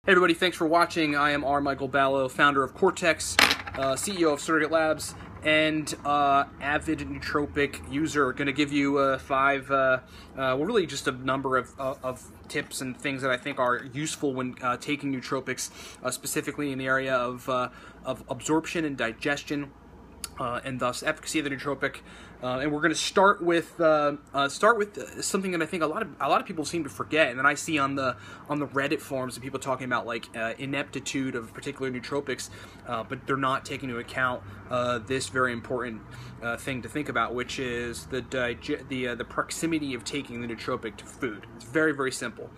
Hey everybody, thanks for watching. I am R. Michael Ballo, founder of Cortex, CEO of Surrogate Labs, and avid nootropic user. Going to give you really just a number of tips and things that I think are useful when taking nootropics, specifically in the area of absorption and digestion, and thus efficacy of the nootropic. And we're going to start with something that I think a lot of people seem to forget, and then I see on the Reddit forums of people talking about like ineptitude of particular nootropics, but they're not taking into account this very important thing to think about, which is the proximity of taking the nootropic to food. It's very, very simple.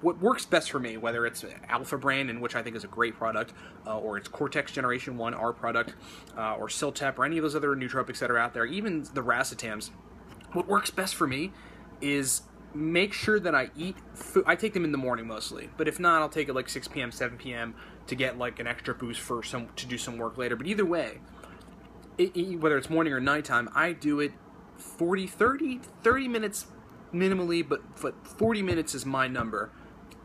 What works best for me, whether it's Alpha Brain, in which I think is a great product, or it's Cortex Generation 1, our product, or Siltep, or any of those other nootropics that are out there, even the racetams, what works best for me is make sure that I eat food. I take them in the morning mostly, but if not, I'll take it like 6 p.m., 7 p.m. to get like an extra boost to do some work later. But either way, whether it's morning or nighttime, I do it 30 minutes minimally, but 40 minutes is my number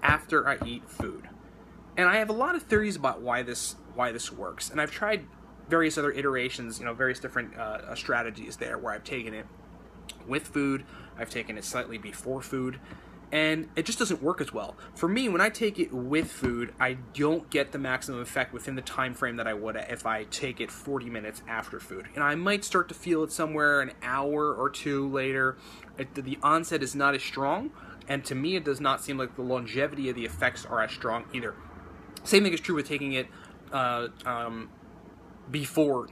after I eat food. And I have a lot of theories about why this works, and I've tried various other iterations, various different strategies there, where I've taken it with food, I've taken it slightly before food, and it just doesn't work as well. For me, when I take it with food, I don't get the maximum effect within the time frame that I would if I take it 40 minutes after food. And I might start to feel it somewhere an hour or two later. The onset is not as strong, and to me it does not seem like the longevity of the effects are as strong either. Same thing is true with taking it before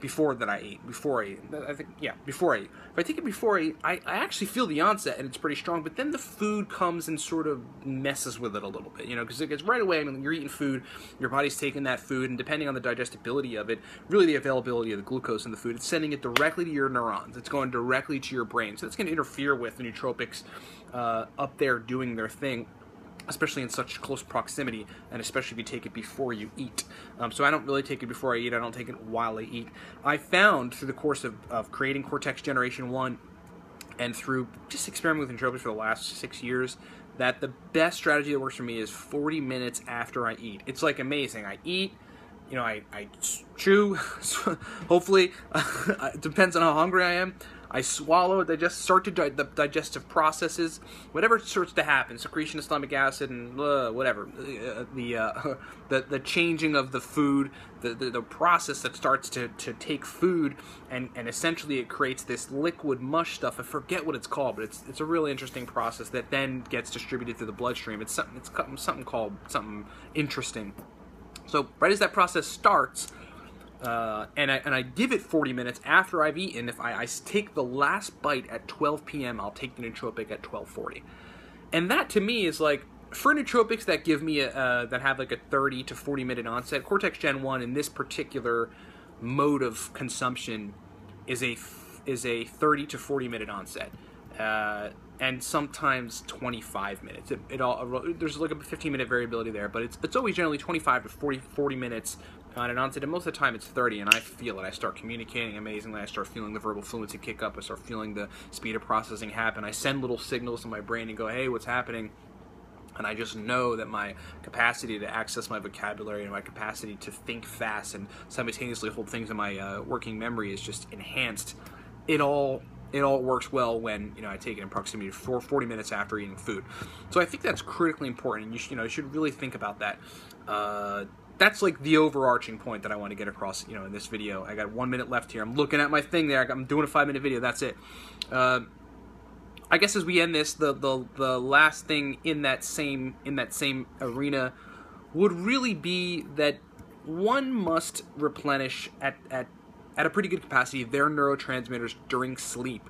I eat. Before I eat. If I take it before I eat, I actually feel the onset, and it's pretty strong, but then the food comes and sort of messes with it a little bit, because it gets right away. I mean, you're eating food, your body's taking that food, and depending on the digestibility of it, really the availability of the glucose in the food, it's sending it directly to your neurons. It's going directly to your brain. So it's going to interfere with the nootropics up there doing their thing, especially in such close proximity, and especially if you take it before you eat. So I don't really take it before I eat, I don't take it while I eat. I found through the course of creating Cortex Generation 1, and through just experimenting with nootropics for the last 6 years, that the best strategy that works for me is 40 minutes after I eat. It's like amazing. I eat, I chew, hopefully, it depends on how hungry I am. I swallow, start to the digestive processes, whatever starts to happen, secretion of stomach acid and whatever, the changing of the food, the process that starts to take food, and essentially it creates this liquid mush stuff. I forget what it's called, but it's a really interesting process that then gets distributed through the bloodstream. It's something interesting. So right as that process starts, and I give it 40 minutes after I've eaten. If I take the last bite at 12 p.m., I'll take the nootropic at 12:40. And that to me is like, for nootropics that give me that have like a 30 to 40 minute onset, Cortex Gen 1 in this particular mode of consumption is a 30 to 40 minute onset. And sometimes 25 minutes. There's like a 15-minute variability there, but it's always generally 25 to 40 minutes on an onset, and most of the time it's 30, and I feel it. I start communicating amazingly. I start feeling the verbal fluency kick up. I start feeling the speed of processing happen. I send little signals to my brain and go, hey, what's happening? And I just know that my capacity to access my vocabulary and my capacity to think fast and simultaneously hold things in my working memory is just enhanced. It all works well when I take it in proximity for 40 minutes after eating food. So I think that's critically important, and you should really think about that. That's like the overarching point that I want to get across in this video. I got 1 minute left here. I'm looking at my thing there. I'm doing a 5-minute video. That's it. I guess as we end this, the last thing in that same arena would really be that one must replenish at a pretty good capacity their neurotransmitters during sleep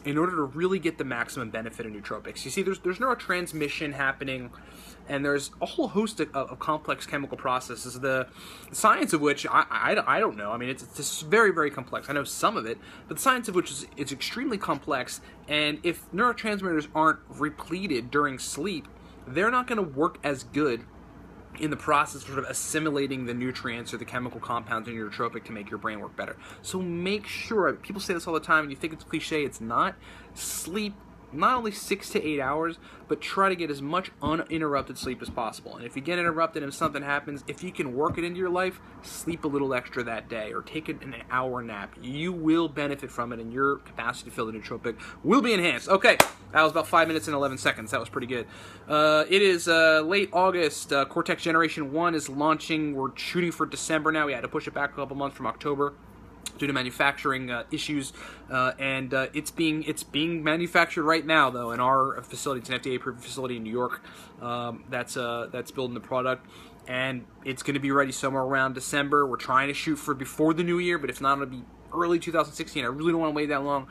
in order to really get the maximum benefit of nootropics. You see, there's neurotransmission happening, and there's a whole host of complex chemical processes, the science of which I don't know. I mean, it's very, very complex. I know some of it, but the science of which is extremely complex, and if neurotransmitters aren't repleted during sleep, they're not going to work as good in the process of sort of assimilating the nutrients or the chemical compounds in your nootropic to make your brain work better. So make sure, people say this all the time, and you think it's cliche, it's not. Sleep not only 6 to 8 hours, but try to get as much uninterrupted sleep as possible. And if you get interrupted and something happens, if you can work it into your life, sleep a little extra that day or take an hour nap. You will benefit from it, and your capacity to fill the nootropic will be enhanced. Okay, that was about 5 minutes and 11 seconds. That was pretty good. It is late August. Cortex Generation 1 is launching. We're shooting for December now. We had to push it back a couple months from October due to manufacturing issues, and it's being manufactured right now, though, in our facility. It's an FDA-approved facility in New York that's building the product, and it's going to be ready somewhere around December. We're trying to shoot for before the new year, but if not, it'll be early 2016. I really don't want to wait that long,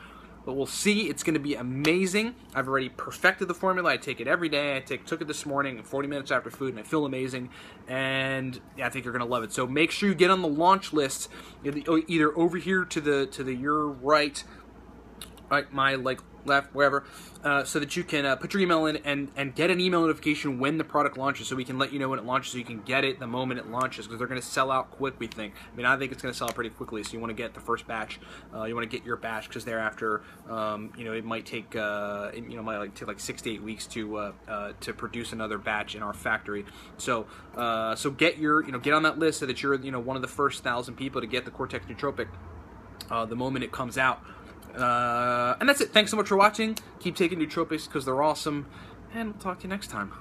but we'll see. It's going to be amazing. I've already perfected the formula. I take it every day. I took it this morning, 40 minutes after food, and I feel amazing. And yeah, I think you're going to love it. So make sure you get on the launch list, either over here to the your right, my left, wherever, so that you can put your email in and get an email notification when the product launches, so we can let you know when it launches, so you can get it the moment it launches, because they're going to sell out quick, we think. I mean, I think it's going to sell out pretty quickly, so you want to get the first batch. You want to get your batch, because thereafter, it might take, take like 6 to 8 weeks to produce another batch in our factory. So, get your, get on that list so that you're, one of the first 1,000 people to get the Cortex Nootropic the moment it comes out. And that's it. Thanks so much for watching. Keep taking nootropics because they're awesome. And we'll talk to you next time.